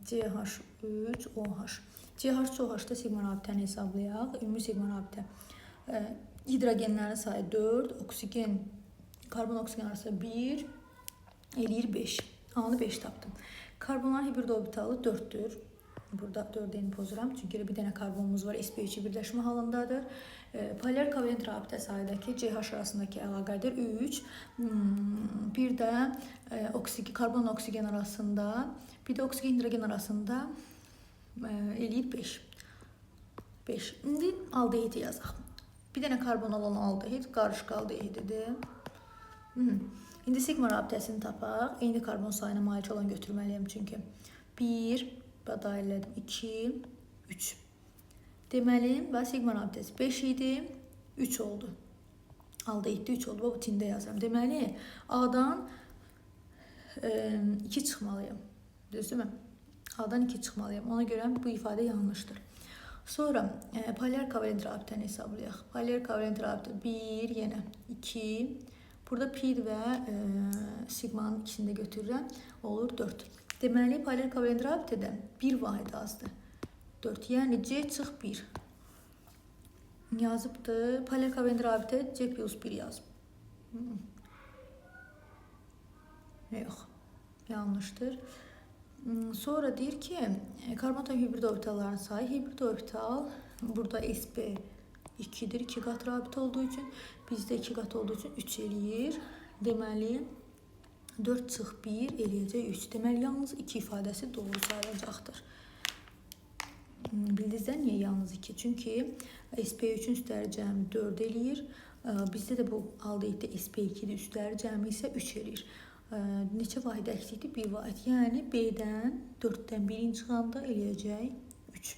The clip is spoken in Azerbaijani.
CH3OH. CH3OH-da sigma rabitəni hesablayaq. Ümumi sigma rabitə. Hidrogenlərin sayı 4, oksigen, karbon-oksigen arası 1, eləyir 5. A-nı 5 tapdım. Karbonların hibrid orbitalı 4'dür. Burada 4'əni pozuram. Çünki bir dənə karbonumuz var. sp2 birləşmə halındadır. Polyar kovalent rabitə sayıdakı CH arasındakı əlaqədir 3. Bir də karbonla oksigen arasında, bir də oksigen hidrogen arasında eləyir 5. 5. İndi aldehidi yazaq. Bir dənə karbon olan aldehid qarışıq aldehididir. İndi sigma rabitəsini tapaq. Eyni karbon sayına malik olan götürməliyəm çünki. 1, daxil elədim, 2, 3. Deməli, və sigma rabitəsi 5 idi, 3 oldu. Aldehiddə 3 oldu, bu tində yazıram. Deməli, A-dan 2 çıxmalıyım. Düzdürmü? A-dan 2 çıxmalıyım. Ona görə bu ifadə yanlışdır. Sonra polyar kovalent rabitəni hesablayaq. Polyar kovalent rabitə 1, yenə 2. Burada pi və sigmanın ikisini də götürürəm. Olur 4. Deməli, polyar kovalent rabitədə 1 vahid azdır. 4. Yəni C çıx 1. Yazıbdır. Polyar kovalent rabitə C plus 1 yazıb. Yox. Yanlışdır. Sonra deyir ki, karbon atom hibrid orbitalların sayı. Hibrid orbital burada sp2'dir. 2 qat rabitə olduğu üçün. Bizdə 2 qat olduğu üçün 3 eləyir. Deməli, 4 çıx 1 eləyəcək 3. Deməli, yalnız 2 ifadəsi doğru sayılacaqdır. Bildinizdə niyə yalnız 2? Çünki sp3-ün üstləri cəmi 4 eləyir. Bizdə də bu aldehiddə sp2-dir. Üstləri cəmi isə 3 eləyir. Neçə vahid əksikdir? 1 vahid. Yəni, B-dən 4-dən 1-in çıxanda eləyəcək 3.